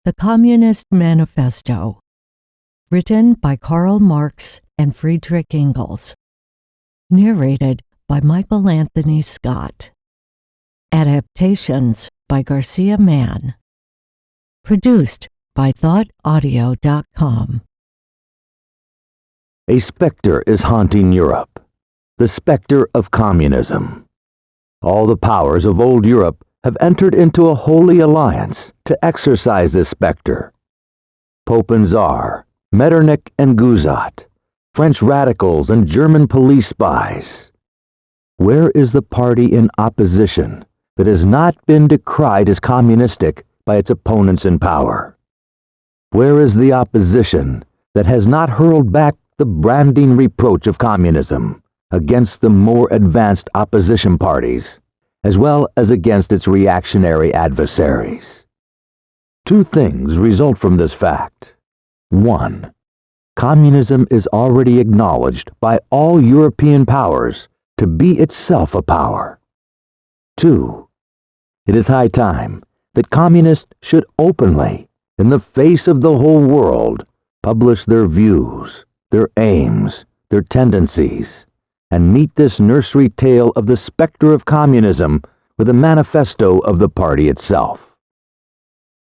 The Communist Manifesto, written by Karl Marx and Friedrich Engels. Narrated by Michael Anthony Scott. Adaptations by Garcia Mann. Produced by thoughtaudio.com. A specter is haunting Europe, the specter of communism. All the powers of old Europe have entered into a holy alliance to exorcise this specter. Pope and Tsar, Metternich and Guizot, French radicals and German police spies. Where is the party in opposition that has not been decried as communistic by its opponents in power? Where is the opposition that has not hurled back the branding reproach of communism against the more advanced opposition parties, as well as against its reactionary adversaries? Two things result from this fact. 1. Communism is already acknowledged by all European powers to be itself a power. 2. It is high time that communists should openly, in the face of the whole world, publish their views, their aims, their tendencies, and meet this nursery tale of the specter of communism with a manifesto of the party itself.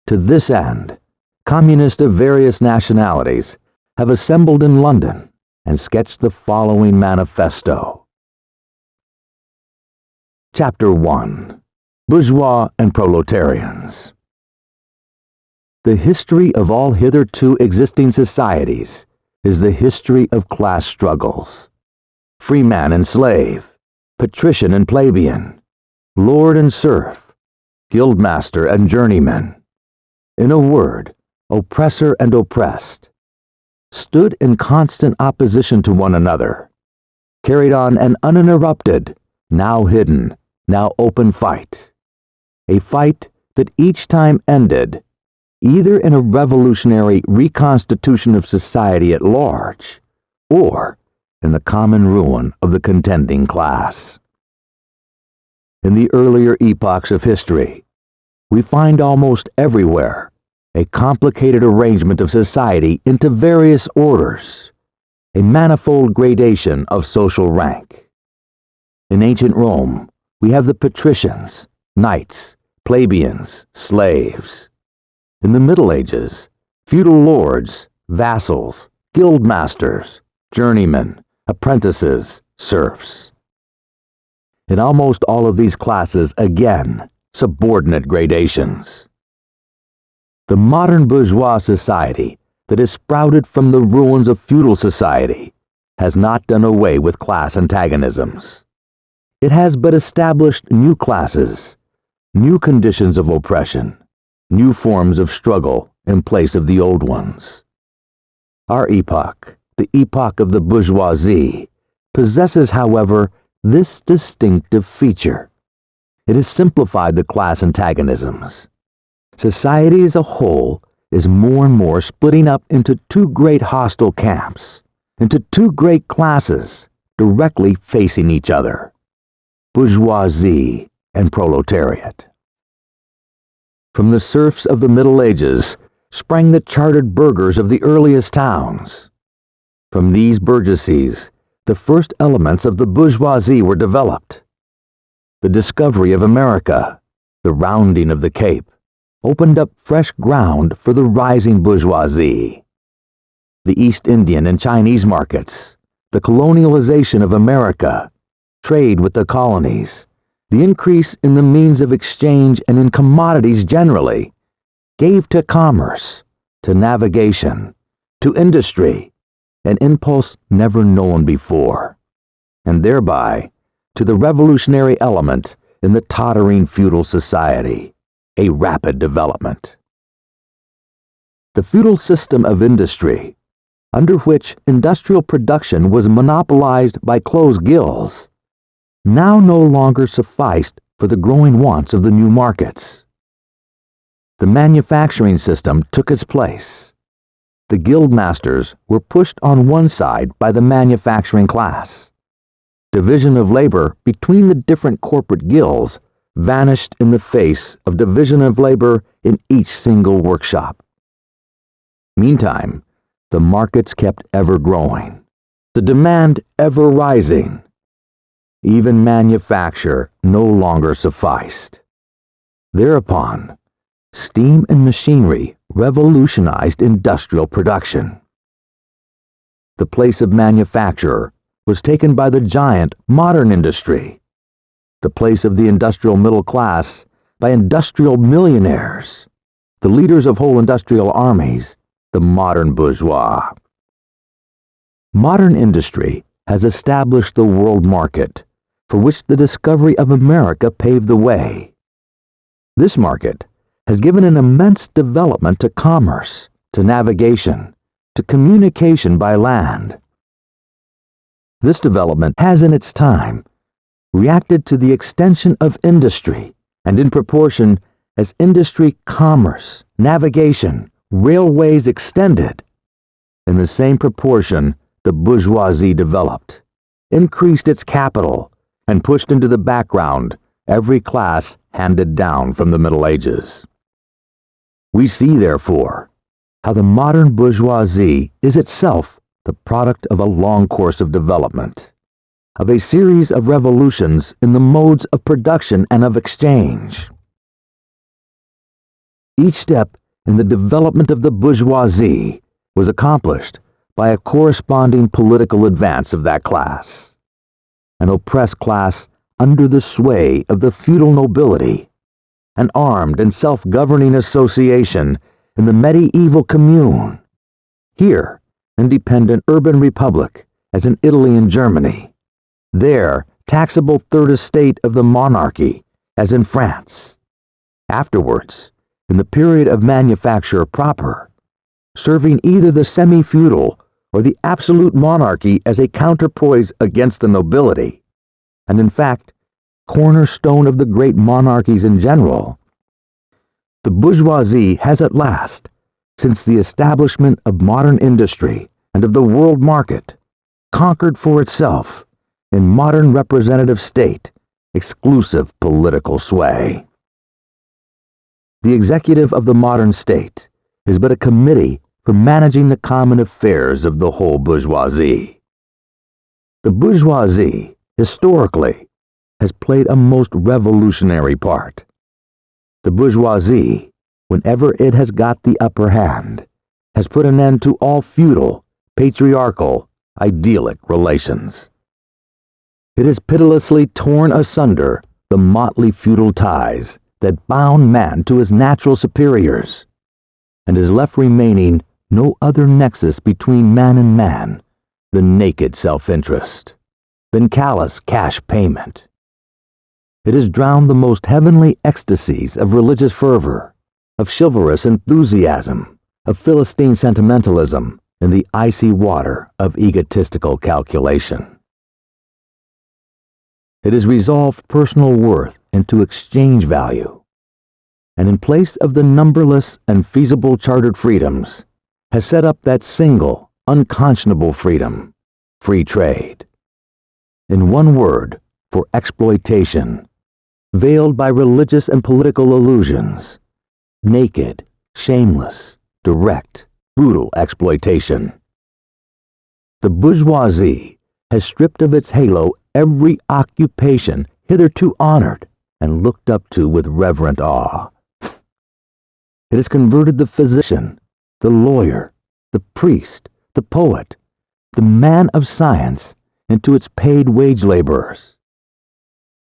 To this end, communists of various nationalities have assembled in London and sketched the following manifesto. Chapter 1. Bourgeois and Proletarians. The history of all hitherto existing societies is the history of class struggles. Freeman and slave, patrician and plebeian, lord and serf, guildmaster and journeyman. In a word, oppressor and oppressed, stood in constant opposition to one another, carried on an uninterrupted, now hidden, now open fight, a fight that each time ended either in a revolutionary reconstitution of society at large, or in the common ruin of the contending class. In the earlier epochs of history, we find almost everywhere a complicated arrangement of society into various orders, a manifold gradation of social rank. In ancient Rome, we have the patricians, knights, plebeians, slaves. In the Middle Ages, feudal lords, vassals, guildmasters, journeymen, apprentices, serfs. In almost all of these classes, again, subordinate gradations. The modern bourgeois society that has sprouted from the ruins of feudal society has not done away with class antagonisms. It has but established new classes, new conditions of oppression, new forms of struggle in place of the old ones. Our epoch, the epoch of the bourgeoisie, possesses, however, this distinctive feature. It has simplified the class antagonisms. Society as a whole is more and more splitting up into two great hostile camps, into two great classes directly facing each other: bourgeoisie and proletariat. From the serfs of the Middle Ages sprang the chartered burghers of the earliest towns. From these burgesses, the first elements of the bourgeoisie were developed. The discovery of America, the rounding of the Cape, opened up fresh ground for the rising bourgeoisie. The East Indian and Chinese markets, the colonialization of America, trade with the colonies, the increase in the means of exchange and in commodities generally, gave to commerce, to navigation, to industry, an impulse never known before, and thereby to the revolutionary element in the tottering feudal society, a rapid development. The feudal system of industry, under which industrial production was monopolized by closed guilds, now no longer sufficed for the growing wants of the new markets. The manufacturing system took its place. The guildmasters were pushed on one side by the manufacturing class. Division of labor between the different corporate guilds vanished in the face of division of labor in each single workshop. Meantime, the markets kept ever growing, the demand ever rising. Even manufacture no longer sufficed. Thereupon, steam and machinery revolutionized industrial production. The place of manufacture was taken by the giant modern industry, the place of the industrial middle class by industrial millionaires, the leaders of whole industrial armies, the modern bourgeois. Modern industry has established the world market, for which the discovery of America paved the way. This market has given an immense development to commerce, to navigation, to communication by land. This development has in its time reacted to the extension of industry, and in proportion as industry, commerce, navigation, railways extended, in the same proportion the bourgeoisie developed, increased its capital, and pushed into the background every class handed down from the Middle Ages. We see, therefore, how the modern bourgeoisie is itself the product of a long course of development, of a series of revolutions in the modes of production and of exchange. Each step in the development of the bourgeoisie was accomplished by a corresponding political advance of that class, an oppressed class under the sway of the feudal nobility, an armed and self-governing association in the medieval commune, here independent urban republic as in Italy and Germany, there taxable third estate of the monarchy as in France, afterwards in the period of manufacture proper, serving either the semi-feudal or the absolute monarchy as a counterpoise against the nobility, and in fact, cornerstone of the great monarchies in general. The bourgeoisie has at last, since the establishment of modern industry and of the world market, conquered for itself, in modern representative state, exclusive political sway. The executive of the modern state is but a committee for managing the common affairs of the whole bourgeoisie. The bourgeoisie, historically, has played a most revolutionary part. The bourgeoisie, whenever it has got the upper hand, has put an end to all feudal, patriarchal, idyllic relations. It has pitilessly torn asunder the motley feudal ties that bound man to his natural superiors, and has left remaining no other nexus between man and man than naked self-interest, than callous cash payment. It has drowned the most heavenly ecstasies of religious fervor, of chivalrous enthusiasm, of Philistine sentimentalism in the icy water of egotistical calculation. It has resolved personal worth into exchange value, and in place of the numberless and feasible chartered freedoms, has set up that single, unconscionable freedom, free trade. In one word, for exploitation, veiled by religious and political illusions, naked, shameless, direct, brutal exploitation. The bourgeoisie has stripped of its halo every occupation hitherto honored and looked up to with reverent awe. It has converted the physician, the lawyer, the priest, the poet, the man of science into its paid wage laborers.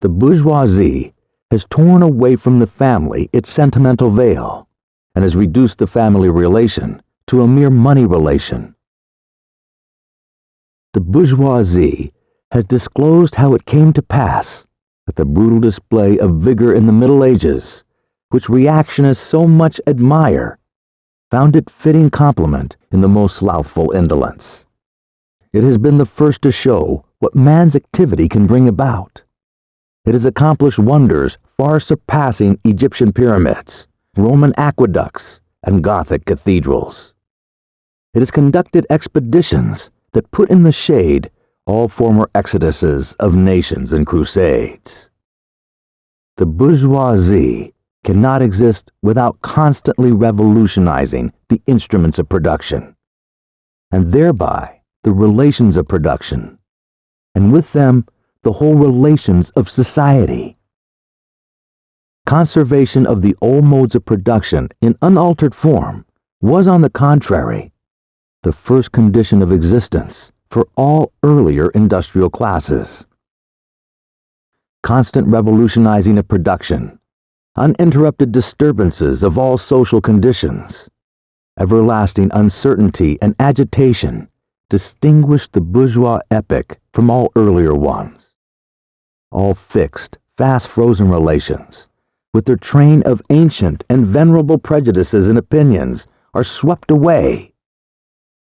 The bourgeoisie has torn away from the family its sentimental veil and has reduced the family relation to a mere money relation. The bourgeoisie has disclosed how it came to pass that the brutal display of vigor in the Middle Ages, which reactionists so much admire, found it fitting complement in the most slothful indolence. It has been the first to show what man's activity can bring about. It has accomplished wonders far surpassing Egyptian pyramids, Roman aqueducts, and Gothic cathedrals. It has conducted expeditions that put in the shade all former exoduses of nations and crusades. The bourgeoisie cannot exist without constantly revolutionizing the instruments of production, and thereby the relations of production, and with them the whole relations of society. Conservation of the old modes of production in unaltered form was, on the contrary, the first condition of existence for all earlier industrial classes. Constant revolutionizing of production, uninterrupted disturbances of all social conditions, everlasting uncertainty and agitation distinguished the bourgeois epoch from all earlier ones. All fixed, fast-frozen relations, with their train of ancient and venerable prejudices and opinions, are swept away.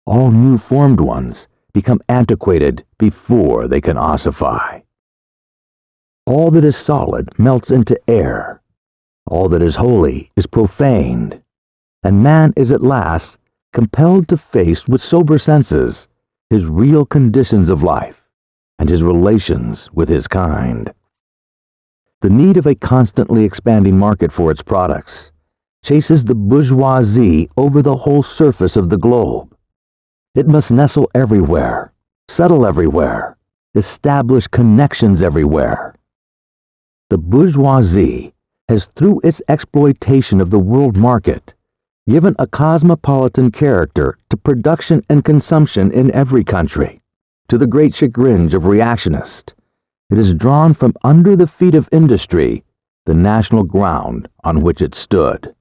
All new-formed ones become antiquated before they can ossify. All that is solid melts into air. All that is holy is profaned, and man is at last compelled to face with sober senses his real conditions of life and his relations with his kind. The need of a constantly expanding market for its products chases the bourgeoisie over the whole surface of the globe. It must nestle everywhere, settle everywhere, establish connections everywhere. The bourgeoisie has, through its exploitation of the world market, given a cosmopolitan character to production and consumption in every country. To the great chagrin of reactionists, it has drawn from under the feet of industry the national ground on which it stood.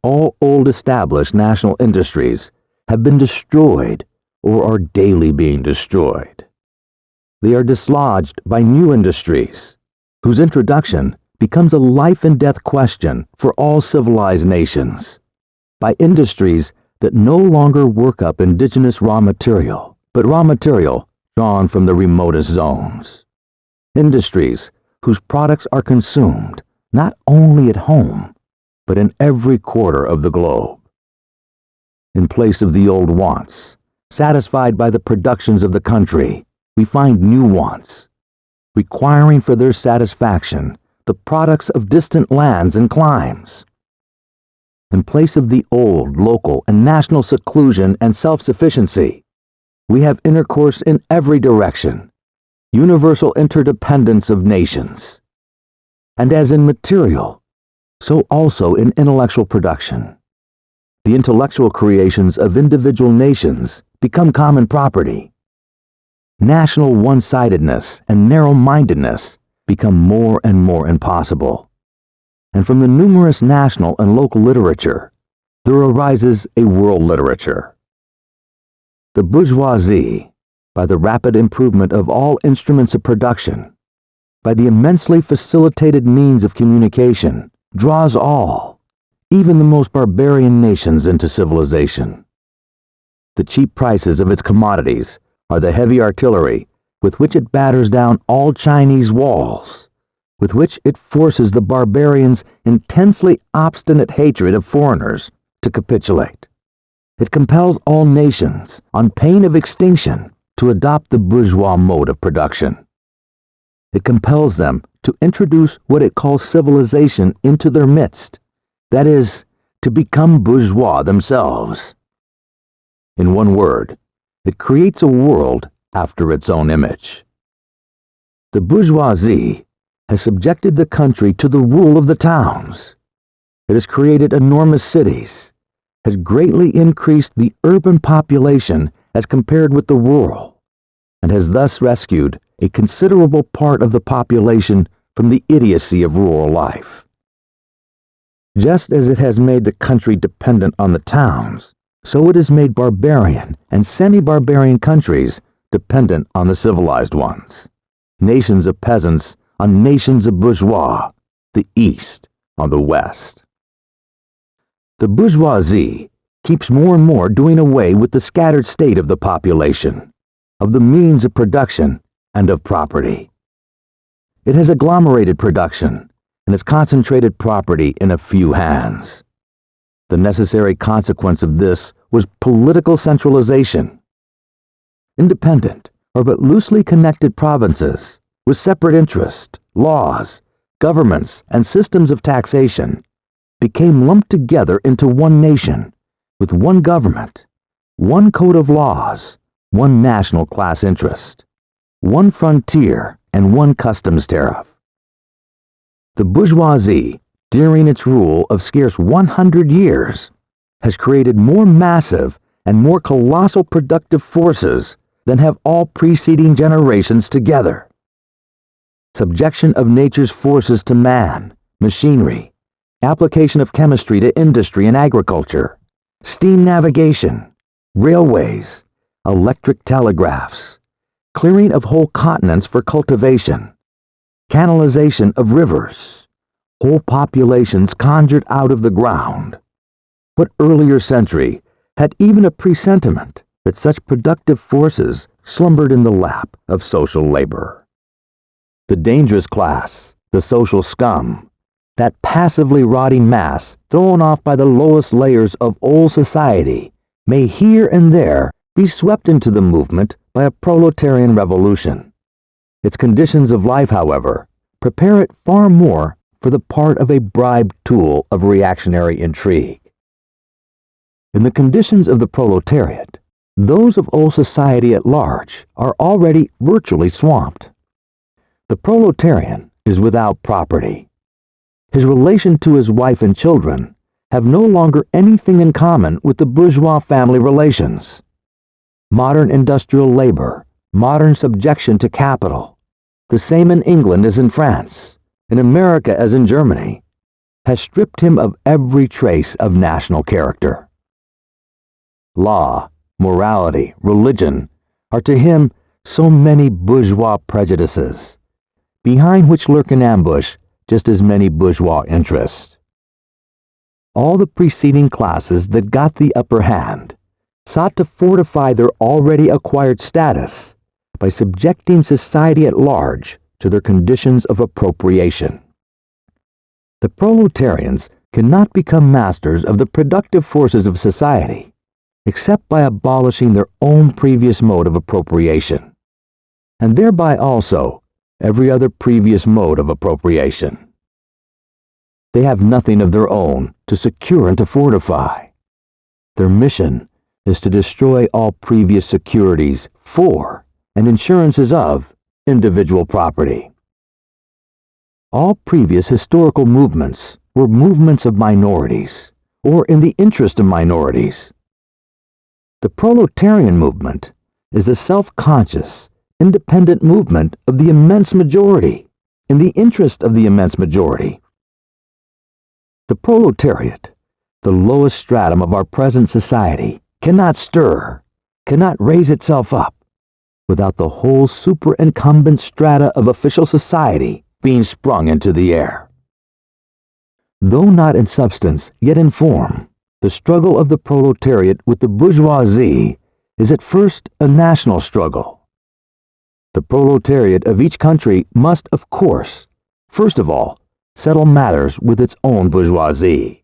All old established national industries have been destroyed or are daily being destroyed. They are dislodged by new industries, whose introduction becomes a life and death question for all civilized nations, by industries that no longer work up indigenous raw material, but raw material drawn from the remotest zones. Industries whose products are consumed not only at home, but in every quarter of the globe. In place of the old wants, satisfied by the productions of the country, we find new wants, requiring for their satisfaction the products of distant lands and climes. In place of the old local and national seclusion and self-sufficiency, we have intercourse in every direction, universal interdependence of nations. And as in material, so also in intellectual production. The intellectual creations of individual nations become common property. National one-sidedness and narrow-mindedness become more and more impossible. And from the numerous national and local literature, there arises a world literature. The bourgeoisie, by the rapid improvement of all instruments of production, by the immensely facilitated means of communication, draws all, even the most barbarian nations, into civilization. The cheap prices of its commodities are the heavy artillery with which it batters down all Chinese walls, with which it forces the barbarians' intensely obstinate hatred of foreigners to capitulate. It compels all nations, on pain of extinction, to adopt the bourgeois mode of production. It compels them to introduce what it calls civilization into their midst, that is, to become bourgeois themselves. In one word, it creates a world after its own image. The bourgeoisie has subjected the country to the rule of the towns. It has created enormous cities, has greatly increased the urban population as compared with the rural, and has thus rescued a considerable part of the population from the idiocy of rural life. Just as it has made the country dependent on the towns, so it has made barbarian and semi-barbarian countries dependent on the civilized ones, nations of peasants on nations of bourgeois, the East on the West. The bourgeoisie keeps more and more doing away with the scattered state of the population, of the means of production, and of property. It has agglomerated production and has concentrated property in a few hands. The necessary consequence of this was political centralization. Independent or but loosely connected provinces with separate interests, laws, governments, and systems of taxation became lumped together into one nation, with one government, one code of laws, one national class interest, one frontier, and one customs tariff. The bourgeoisie, during its rule of scarce 100 years, has created more massive and more colossal productive forces than have all preceding generations together. Subjection of nature's forces to man, machinery, application of chemistry to industry and agriculture, steam navigation, railways, electric telegraphs, clearing of whole continents for cultivation, canalization of rivers, whole populations conjured out of the ground. What earlier century had even a presentiment that such productive forces slumbered in the lap of social labor? The dangerous class, the social scum, that passively rotting mass thrown off by the lowest layers of old society, may here and there be swept into the movement by a proletarian revolution. Its conditions of life, however, prepare it far more for the part of a bribed tool of reactionary intrigue. In the conditions of the proletariat, those of old society at large are already virtually swamped. The proletarian is without property. His relation to his wife and children have no longer anything in common with the bourgeois family relations. Modern industrial labor, modern subjection to capital, the same in England as in France, in America as in Germany, has stripped him of every trace of national character. Law, morality, religion are to him so many bourgeois prejudices, behind which lurk in ambush just as many bourgeois interests. All the preceding classes that got the upper hand sought to fortify their already acquired status by subjecting society at large to their conditions of appropriation. The proletarians cannot become masters of the productive forces of society except by abolishing their own previous mode of appropriation, and thereby also every other previous mode of appropriation. They have nothing of their own to secure and to fortify. Their mission is to destroy all previous securities for and insurances of individual property. All previous historical movements were movements of minorities, or in the interest of minorities. The proletarian movement is the self-conscious, independent movement of the immense majority, in the interest of the immense majority. The proletariat, the lowest stratum of our present society, cannot stir, cannot raise itself up, without the whole superincumbent strata of official society being sprung into the air. Though not in substance, yet in form, the struggle of the proletariat with the bourgeoisie is at first a national struggle. The proletariat of each country must, of course, first of all, settle matters with its own bourgeoisie.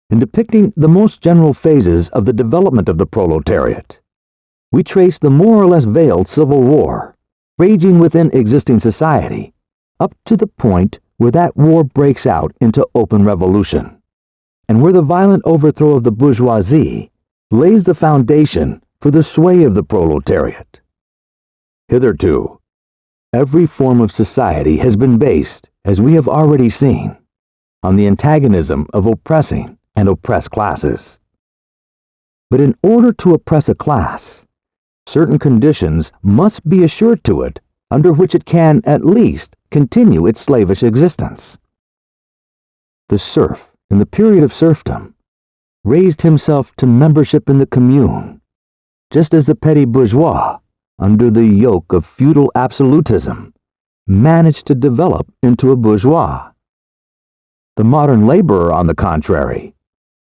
In depicting the most general phases of the development of the proletariat, we trace the more or less veiled civil war, raging within existing society, up to the point where that war breaks out into open revolution, and where the violent overthrow of the bourgeoisie lays the foundation for the sway of the proletariat. Hitherto, every form of society has been based, as we have already seen, on the antagonism of oppressing and oppressed classes. But in order to oppress a class, certain conditions must be assured to it under which it can, at least, continue its slavish existence. The serf, in the period of serfdom, raised himself to membership in the commune, just as the petty bourgeois, under the yoke of feudal absolutism, managed to develop into a bourgeois. The modern laborer, on the contrary,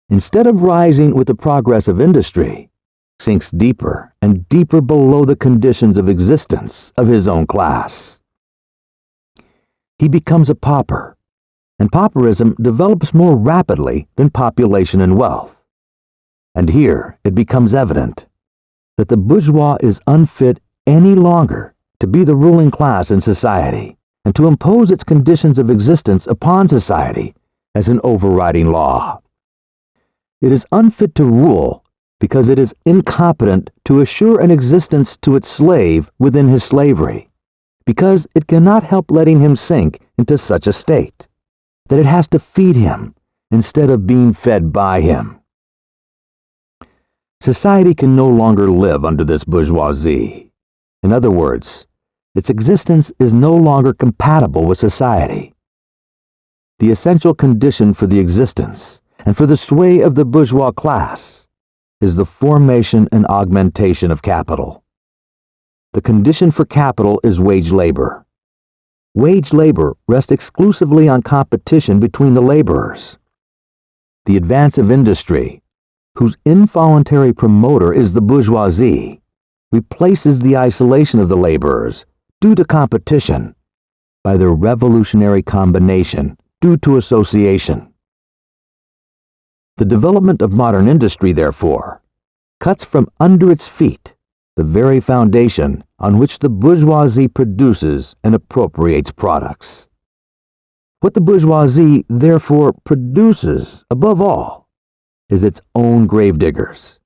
instead of rising with the progress of industry, sinks deeper and deeper below the conditions of existence of his own class. He becomes a pauper, and pauperism develops more rapidly than population and wealth. And here it becomes evident that the bourgeois is unfit any longer to be the ruling class in society, and to impose its conditions of existence upon society as an overriding law. It is unfit to rule because it is incompetent to assure an existence to its slave within his slavery, because it cannot help letting him sink into such a state, that it has to feed him instead of being fed by him. Society can no longer live under this bourgeoisie. In other words, its existence is no longer compatible with society. The essential condition for the existence and for the sway of the bourgeois class is the formation and augmentation of capital. The condition for capital is wage labor. Wage labor rests exclusively on competition between the laborers. The advance of industry, whose involuntary promoter is the bourgeoisie, replaces the isolation of the laborers due to competition by the revolutionary combination due to association. The development of modern industry, therefore, cuts from under its feet the very foundation on which the bourgeoisie produces and appropriates products. What the bourgeoisie, therefore, produces, above all, is its own gravediggers.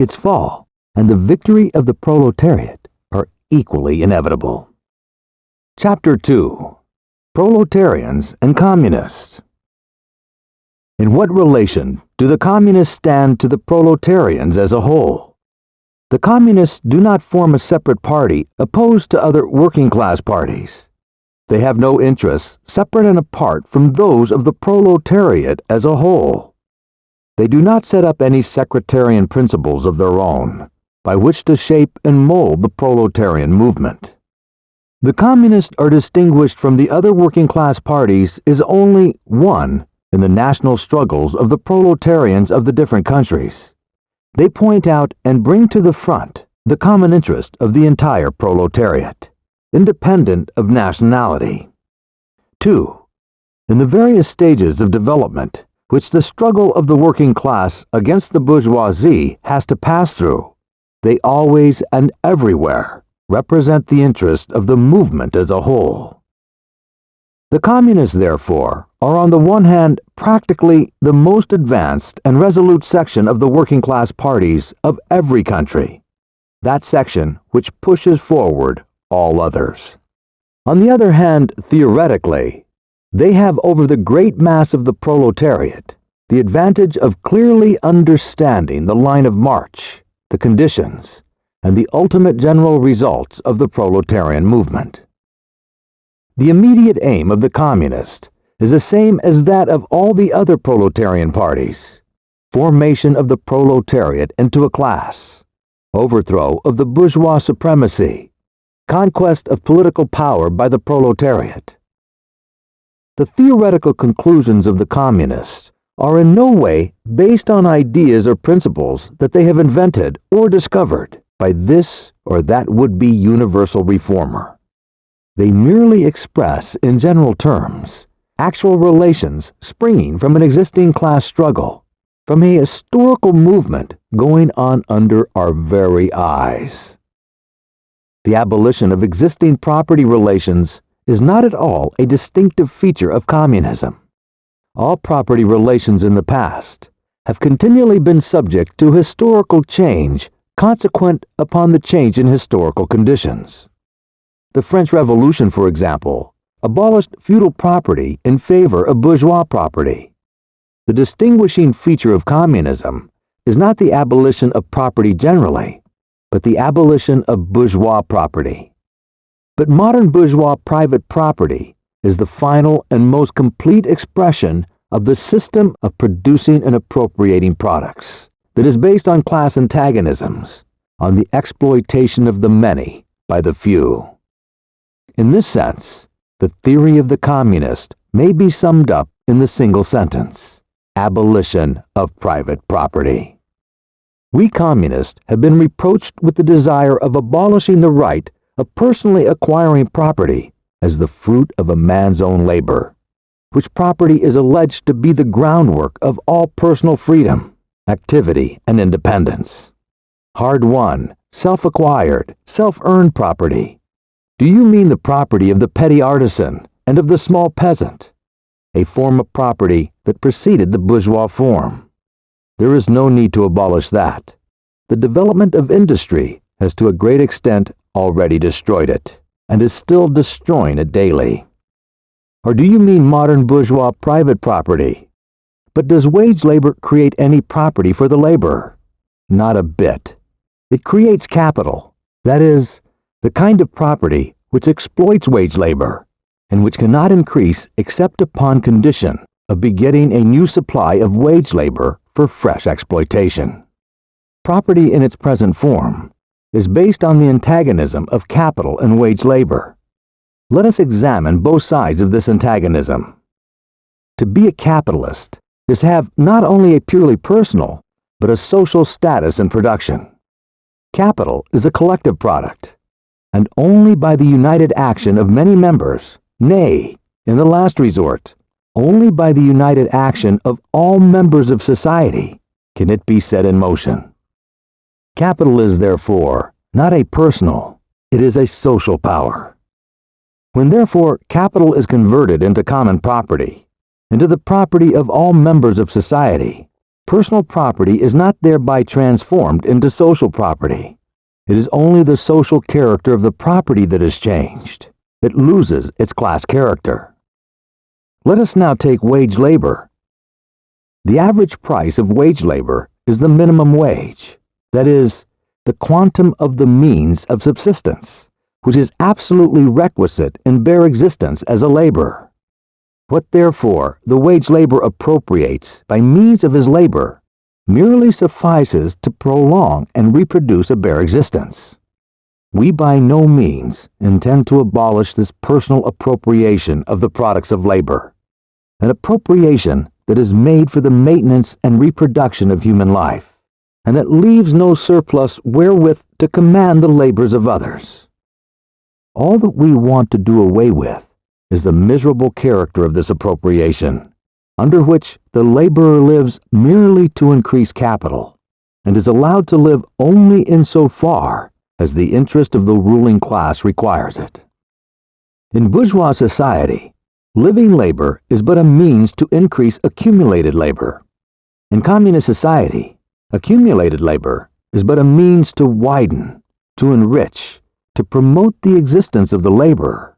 Its fall and the victory of the proletariat are equally inevitable. Chapter 2. Proletarians and Communists. In what relation do the Communists stand to the Proletarians as a whole? The Communists do not form a separate party opposed to other working-class parties. They have no interests separate and apart from those of the proletariat as a whole. They do not set up any sectarian principles of their own, by which to shape and mold the proletarian movement. The Communists are distinguished from the other working-class parties is only, one, in the national struggles of the proletarians of the different countries. They point out and bring to the front the common interest of the entire proletariat, independent of nationality. 2. In the various stages of development which the struggle of the working class against the bourgeoisie has to pass through, they always and everywhere represent the interest of the movement as a whole. The Communists, therefore, are on the one hand practically the most advanced and resolute section of the working-class parties of every country, that section which pushes forward all others. On the other hand, theoretically, they have over the great mass of the proletariat the advantage of clearly understanding the line of march, the conditions, and the ultimate general results of the proletarian movement. The immediate aim of the Communist is the same as that of all the other proletarian parties: formation of the proletariat into a class, overthrow of the bourgeois supremacy, conquest of political power by the proletariat. The theoretical conclusions of the Communists are in no way based on ideas or principles that they have invented or discovered by this or that would-be universal reformer. They merely express, in general terms, actual relations springing from an existing class struggle, from a historical movement going on under our very eyes. The abolition of existing property relations is not at all a distinctive feature of communism. All property relations in the past have continually been subject to historical change consequent upon the change in historical conditions. The French Revolution, for example, abolished feudal property in favor of bourgeois property. The distinguishing feature of communism is not the abolition of property generally, but the abolition of bourgeois property. But modern bourgeois private property is the final and most complete expression of the system of producing and appropriating products that is based on class antagonisms, on the exploitation of the many by the few. In this sense, the theory of the communist may be summed up in the single sentence: abolition of private property. We communists have been reproached with the desire of abolishing the right of personally acquiring property as the fruit of a man's own labor, which property is alleged to be the groundwork of all personal freedom, activity, and independence. Hard-won, self-acquired, self-earned property. Do you mean the property of the petty artisan and of the small peasant, a form of property that preceded the bourgeois form? There is no need to abolish that. The development of industry has to a great extent already destroyed it, and is still destroying it daily. Or do you mean modern bourgeois private property? But does wage labor create any property for the laborer? Not a bit. It creates capital, that is, the kind of property which exploits wage labor, and which cannot increase except upon condition of begetting a new supply of wage labor for fresh exploitation. Property in its present form is based on the antagonism of capital and wage labor. Let us examine both sides of this antagonism. To be a capitalist is to have not only a purely personal, but a social status in production. Capital is a collective product, and only by the united action of many members, nay, in the last resort, only by the united action of all members of society, can it be set in motion. Capital is, therefore, not a personal, it is a social power. When, therefore, capital is converted into common property, into the property of all members of society, personal property is not thereby transformed into social property. It is only the social character of the property that is changed. It loses its class character. Let us now take wage labor. The average price of wage labor is the minimum wage, that is, the quantum of the means of subsistence, which is absolutely requisite in bare existence as a laborer. What therefore the wage laborer appropriates by means of his labor merely suffices to prolong and reproduce a bare existence. We by no means intend to abolish this personal appropriation of the products of labor, an appropriation that is made for the maintenance and reproduction of human life, and that leaves no surplus wherewith to command the labors of others. All that we want to do away with is the miserable character of this appropriation, under which the laborer lives merely to increase capital, and is allowed to live only in so far as the interest of the ruling class requires it. In bourgeois society, living labor is but a means to increase accumulated labor. In communist society, accumulated labor is but a means to widen, to enrich, to promote the existence of the laborer.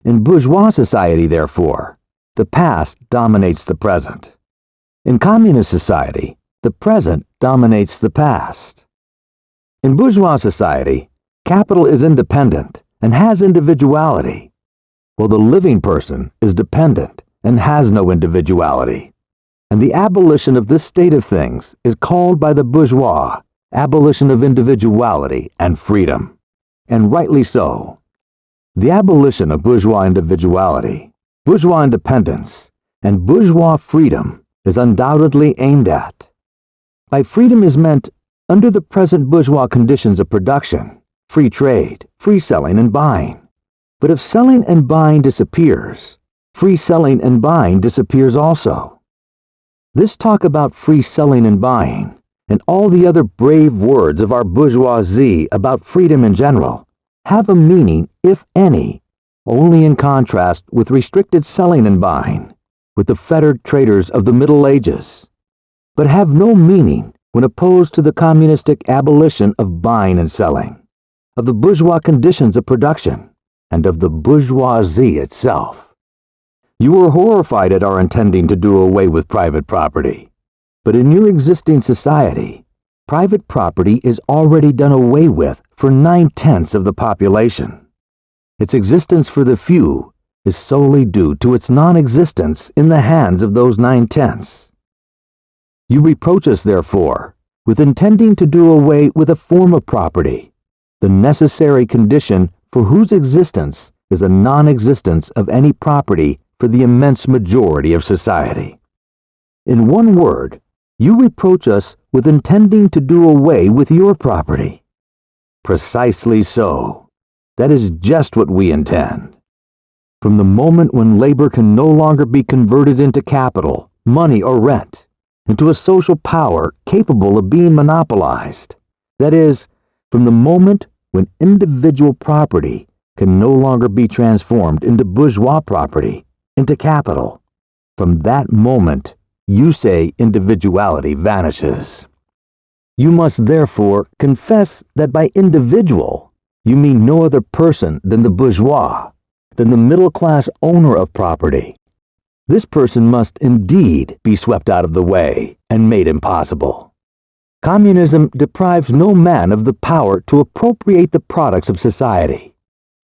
In bourgeois society, therefore, the past dominates the present. In communist society, the present dominates the past. In bourgeois society, capital is independent and has individuality, while the living person is dependent and has no individuality. And the abolition of this state of things is called by the bourgeois abolition of individuality and freedom, and rightly so. The abolition of bourgeois individuality, bourgeois independence, and bourgeois freedom is undoubtedly aimed at. By freedom is meant, under the present bourgeois conditions of production, free trade, free selling and buying. But if selling and buying disappears, free selling and buying disappears also. This talk about free selling and buying, and all the other brave words of our bourgeoisie about freedom in general, have a meaning, if any, only in contrast with restricted selling and buying, with the fettered traders of the Middle Ages, but have no meaning when opposed to the communistic abolition of buying and selling, of the bourgeois conditions of production, and of the bourgeoisie itself. You were horrified at our intending to do away with private property, but in your existing society, private property is already done away with for 9/10 of the population. Its existence for the few is solely due to its non-existence in the hands of those 9/10. You reproach us, therefore, with intending to do away with a form of property, the necessary condition for whose existence is the non-existence of any property for the immense majority of society. In one word, you reproach us with intending to do away with your property. Precisely so. That is just what we intend. From the moment when labor can no longer be converted into capital, money, or rent, into a social power capable of being monopolized, that is, from the moment when individual property can no longer be transformed into bourgeois property, into capital. From that moment, you say individuality vanishes. You must therefore confess that by individual, you mean no other person than the bourgeois, than the middle-class owner of property. This person must indeed be swept out of the way and made impossible. Communism deprives no man of the power to appropriate the products of society.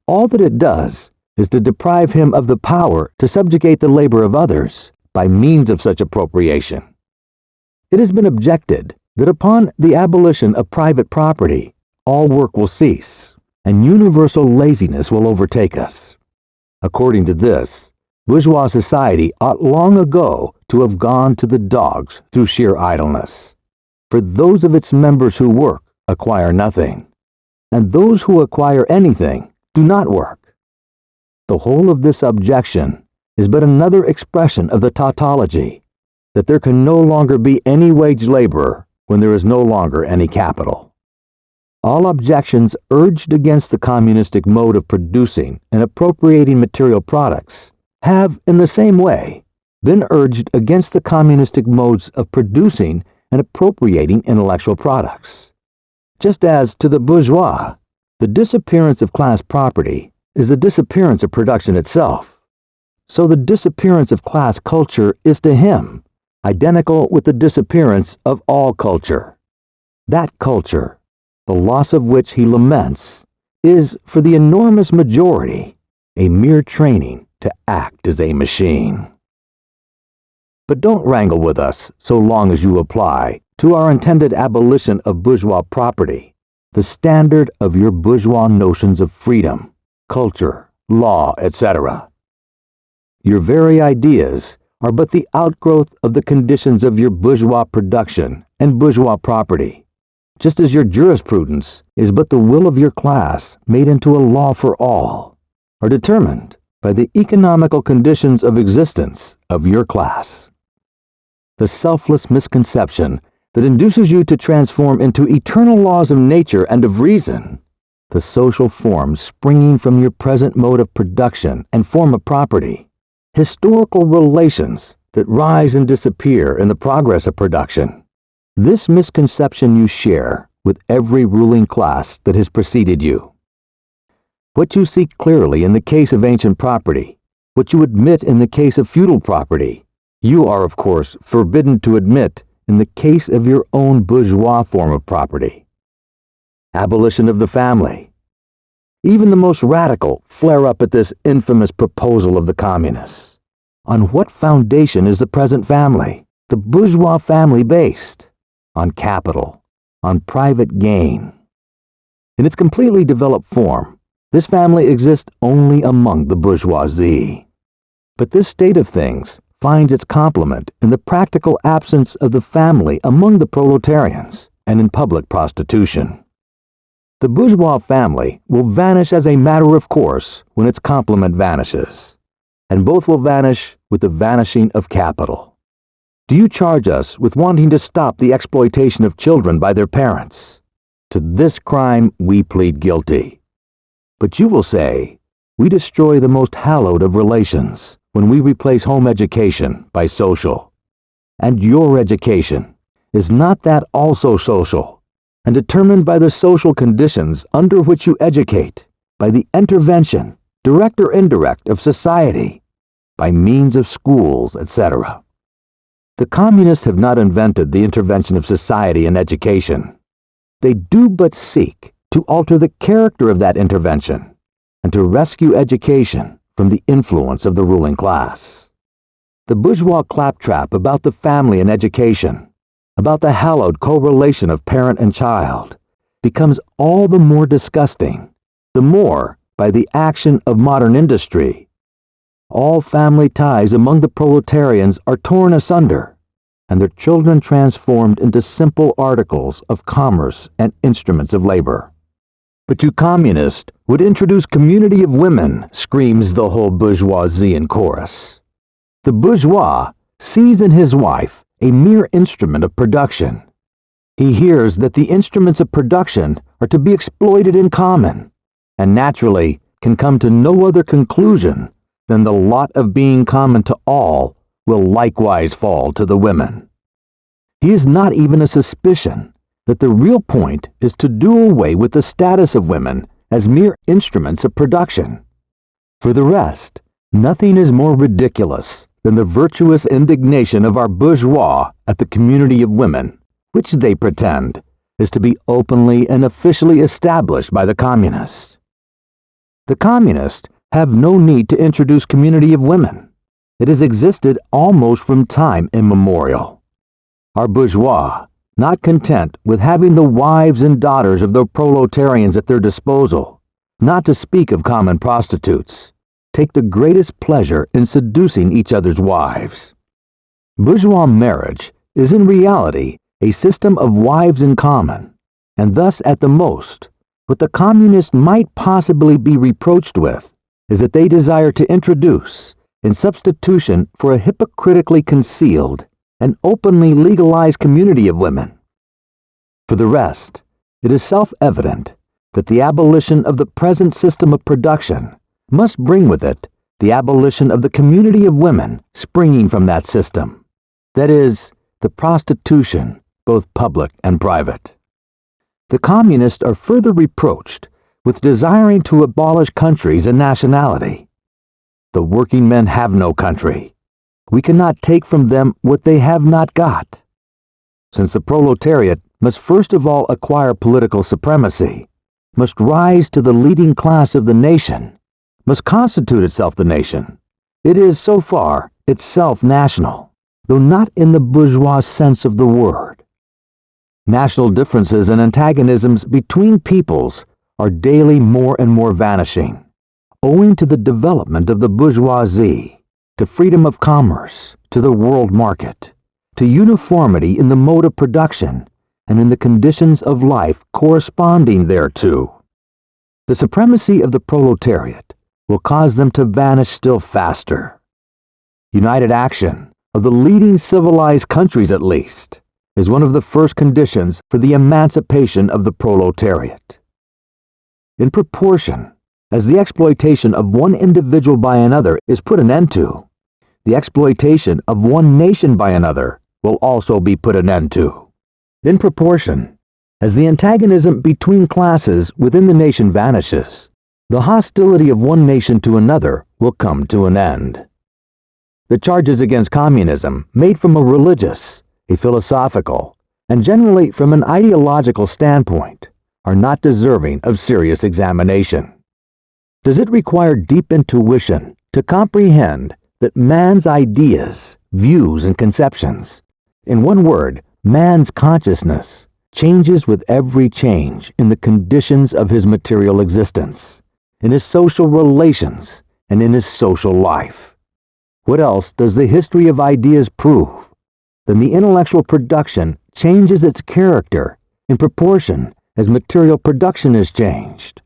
All that it does is to deprive him of the power to subjugate the labor of others by means of such appropriation. It has been objected that upon the abolition of private property, all work will cease, and universal laziness will overtake us. According to this, bourgeois society ought long ago to have gone to the dogs through sheer idleness. For those of its members who work acquire nothing, and those who acquire anything do not work. The whole of this objection is but another expression of the tautology, that there can no longer be any wage laborer when there is no longer any capital. All objections urged against the communistic mode of producing and appropriating material products have, in the same way, been urged against the communistic modes of producing and appropriating intellectual products. Just as to the bourgeois, the disappearance of class property is the disappearance of production itself, so the disappearance of class culture is to him identical with the disappearance of all culture. That culture, the loss of which he laments, is, for the enormous majority, a mere training to act as a machine. But don't wrangle with us so long as you apply to our intended abolition of bourgeois property the standard of your bourgeois notions of freedom, culture, law, etc. Your very ideas are but the outgrowth of the conditions of your bourgeois production and bourgeois property, just as your jurisprudence is but the will of your class made into a law for all, or determined by the economical conditions of existence of your class. The selfless misconception that induces you to transform into eternal laws of nature and of reason the social forms springing from your present mode of production and form of property, historical relations that rise and disappear in the progress of production. This misconception you share with every ruling class that has preceded you. What you see clearly in the case of ancient property, what you admit in the case of feudal property, you are, of course, forbidden to admit in the case of your own bourgeois form of property. Abolition of the family. Even the most radical flare up at this infamous proposal of the communists. On what foundation is the present family, the bourgeois family, based? On capital, on private gain. In its completely developed form, this family exists only among the bourgeoisie. But this state of things finds its complement in the practical absence of the family among the proletarians and in public prostitution. The bourgeois family will vanish as a matter of course when its complement vanishes, and both will vanish with the vanishing of capital. Do you charge us with wanting to stop the exploitation of children by their parents? To this crime we plead guilty. But you will say, we destroy the most hallowed of relations when we replace home education by social. And your education, is not that also social, and determined by the social conditions under which you educate, by the intervention, direct or indirect, of society, by means of schools, etc. The communists have not invented the intervention of society in education. They do but seek to alter the character of that intervention and to rescue education from the influence of the ruling class. The bourgeois claptrap about the family and education, about the hallowed correlation of parent and child, becomes all the more disgusting, the more by the action of modern industry. All family ties among the proletarians are torn asunder, and their children transformed into simple articles of commerce and instruments of labor. But you communists would introduce community of women, screams the whole bourgeoisie in chorus. The bourgeois sees in his wife a mere instrument of production. He hears that the instruments of production are to be exploited in common, and naturally can come to no other conclusion than the lot of being common to all will likewise fall to the women. He has not even a suspicion that the real point is to do away with the status of women as mere instruments of production. For the rest, nothing is more ridiculous than the virtuous indignation of our bourgeois at the community of women, which they pretend is to be openly and officially established by the communists. The communists have no need to introduce community of women. It has existed almost from time immemorial. Our bourgeois, not content with having the wives and daughters of the proletarians at their disposal, not to speak of common prostitutes, take the greatest pleasure in seducing each other's wives. Bourgeois marriage is in reality a system of wives in common, and thus at the most, what the communists might possibly be reproached with is that they desire to introduce, in substitution for a hypocritically concealed and openly legalized community of women. For the rest, it is self-evident that the abolition of the present system of production must bring with it the abolition of the community of women springing from that system, that is, the prostitution, both public and private. The communists are further reproached with desiring to abolish countries and nationality. The working men have no country. We cannot take from them what they have not got. Since the proletariat must first of all acquire political supremacy, must rise to the leading class of the nation, must constitute itself the nation, it is, so far, itself national, though not in the bourgeois sense of the word. National differences and antagonisms between peoples are daily more and more vanishing, owing to the development of the bourgeoisie, to freedom of commerce, to the world market, to uniformity in the mode of production and in the conditions of life corresponding thereto. The supremacy of the proletariat will cause them to vanish still faster. United action, of the leading civilized countries at least, is one of the first conditions for the emancipation of the proletariat. In proportion as the exploitation of one individual by another is put an end to, the exploitation of one nation by another will also be put an end to. In proportion as the antagonism between classes within the nation vanishes, the hostility of one nation to another will come to an end. The charges against communism, made from a religious, a philosophical, and generally from an ideological standpoint, are not deserving of serious examination. Does it require deep intuition to comprehend that man's ideas, views, and conceptions, in one word, man's consciousness, changes with every change in the conditions of his material existence, in his social relations, and in his social life? What else does the history of ideas prove than the intellectual production changes its character in proportion as material production is changed?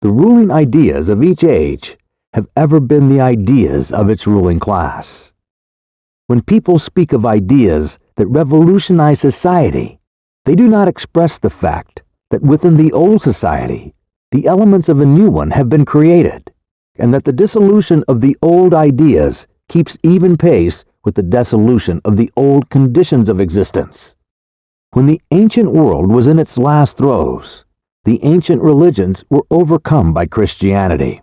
The ruling ideas of each age have ever been the ideas of its ruling class. When people speak of ideas that revolutionize society, they do not express the fact that within the old society, the elements of a new one have been created, and that the dissolution of the old ideas keeps even pace with the dissolution of the old conditions of existence. When the ancient world was in its last throes, the ancient religions were overcome by Christianity.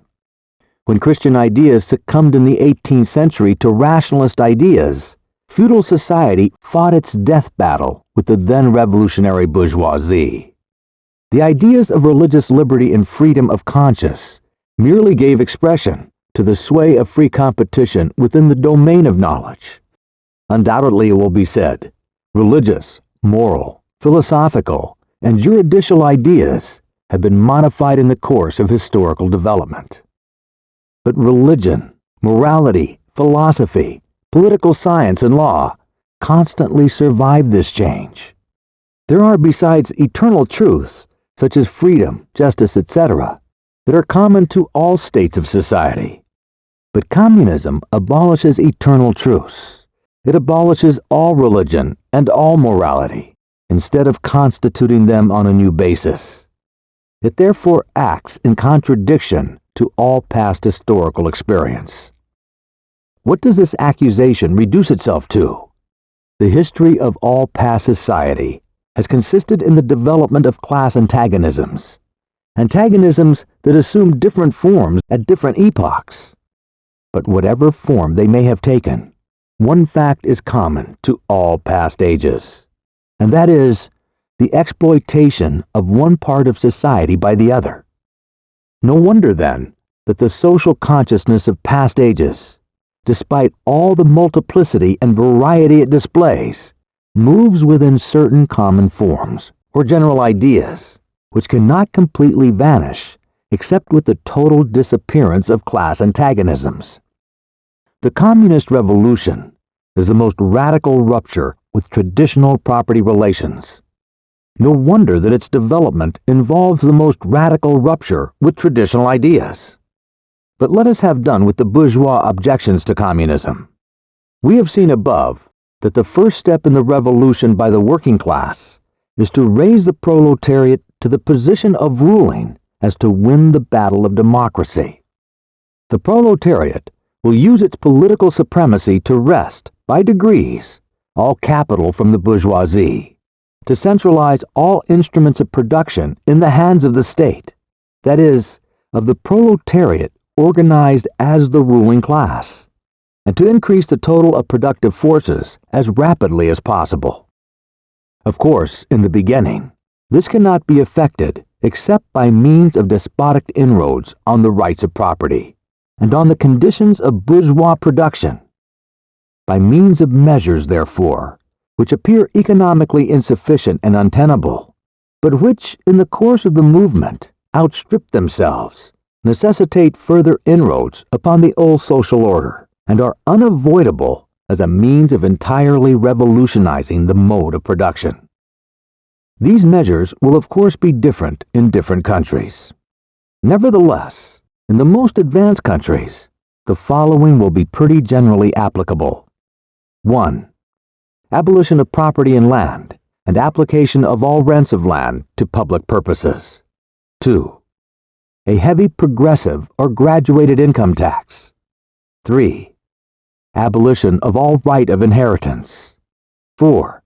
When Christian ideas succumbed in the 18th century to rationalist ideas, feudal society fought its death battle with the then revolutionary bourgeoisie. The ideas of religious liberty and freedom of conscience merely gave expression to the sway of free competition within the domain of knowledge. Undoubtedly, it will be said, religious, moral, philosophical, and juridical ideas have been modified in the course of historical development. But religion, morality, philosophy, political science, and law constantly survive this change. There are, besides, eternal truths, such as freedom, justice, etc., that are common to all states of society. But communism abolishes eternal truths. It abolishes all religion and all morality, instead of constituting them on a new basis. It therefore acts in contradiction to all past historical experience. What does this accusation reduce itself to? The history of all past society has consisted in the development of class antagonisms that assume different forms at different epochs. But whatever form they may have taken, one fact is common to all past ages, and that is the exploitation of one part of society by the other. No wonder, then, that the social consciousness of past ages, despite all the multiplicity and variety it displays, moves within certain common forms or general ideas, which cannot completely vanish except with the total disappearance of class antagonisms. The communist revolution is the most radical rupture with traditional property relations. No wonder that its development involves the most radical rupture with traditional ideas. But let us have done with the bourgeois objections to communism. We have seen above that the first step in the revolution by the working class is to raise the proletariat to the position of ruling as to win the battle of democracy. The proletariat will use its political supremacy to wrest, by degrees, all capital from the bourgeoisie, to centralize all instruments of production in the hands of the state, that is, of the proletariat organized as the ruling class, and to increase the total of productive forces as rapidly as possible. Of course, in the beginning, this cannot be effected except by means of despotic inroads on the rights of property and on the conditions of bourgeois production. By means of measures, therefore, which appear economically insufficient and untenable, but which, in the course of the movement, outstrip themselves, necessitate further inroads upon the old social order, and are unavoidable as a means of entirely revolutionizing the mode of production. These measures will of course be different in different countries. Nevertheless, in the most advanced countries, the following will be pretty generally applicable. 1. Abolition of property in land, and application of all rents of land to public purposes. 2. A heavy progressive or graduated income tax. 3. Abolition of all right of inheritance. 4.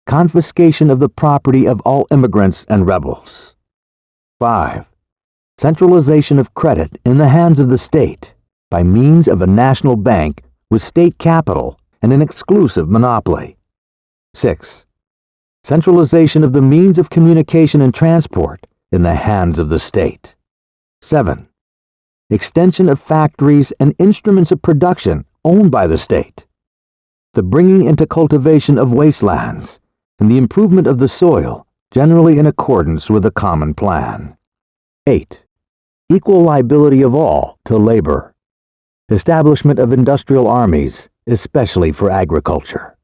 Confiscation of the property of all immigrants and rebels. 5. Centralization of credit in the hands of the state by means of a national bank with state capital and an exclusive monopoly. 6. Centralization of the means of communication and transport in the hands of the state. 7. Extension of factories and instruments of production owned by the state. The bringing into cultivation of wastelands and the improvement of the soil, generally in accordance with a common plan. 8. Equal liability of all to labor. Establishment of industrial armies, especially for agriculture.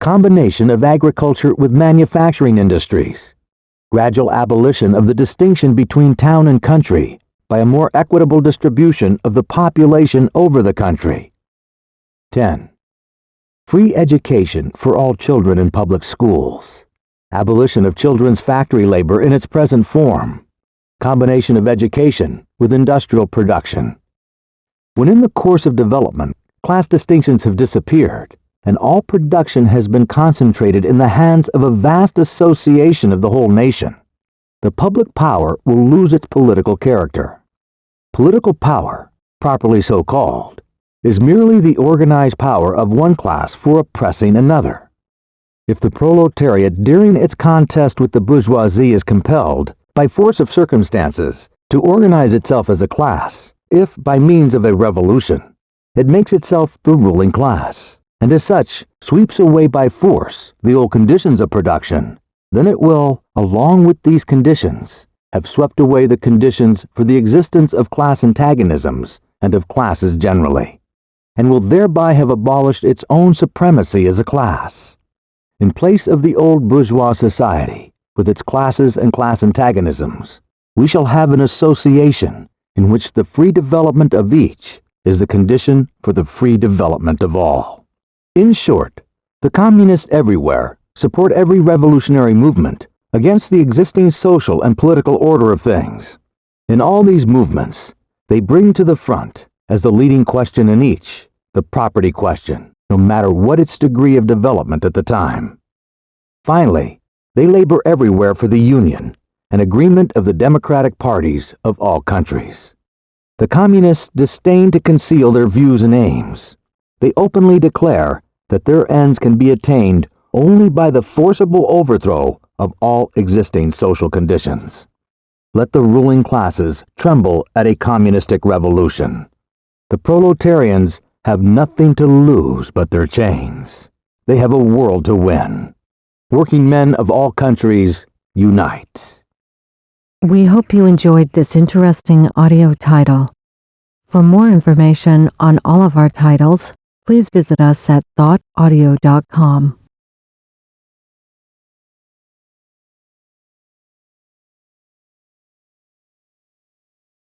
Combination of agriculture with manufacturing industries. Gradual abolition of the distinction between town and country by a more equitable distribution of the population over the country. 10. Free education for all children in public schools. Abolition of children's factory labor in its present form. Combination of education with industrial production. When in the course of development, class distinctions have disappeared, and all production has been concentrated in the hands of a vast association of the whole nation, the public power will lose its political character. Political power, properly so called, is merely the organized power of one class for oppressing another. If the proletariat during its contest with the bourgeoisie is compelled, by force of circumstances, to organize itself as a class, if, by means of a revolution, it makes itself the ruling class, and as such sweeps away by force the old conditions of production, then it will, along with these conditions, have swept away the conditions for the existence of class antagonisms and of classes generally, and will thereby have abolished its own supremacy as a class. In place of the old bourgeois society, with its classes and class antagonisms, we shall have an association in which the free development of each is the condition for the free development of all. In short, the communists everywhere support every revolutionary movement against the existing social and political order of things. In all these movements, They bring to the front, as the leading question in each, the property question, no matter what its degree of development at the time. Finally, they labor everywhere for the union, an agreement of the democratic parties of all countries. The communists disdain to conceal their views and aims. They openly declare that their ends can be attained only by the forcible overthrow of all existing social conditions. Let the ruling classes tremble at a communistic revolution. The proletarians have nothing to lose but their chains. They have a world to win. Working men of all countries, unite. We hope you enjoyed this interesting audio title. For more information on all of our titles, please visit us at thoughtaudio.com.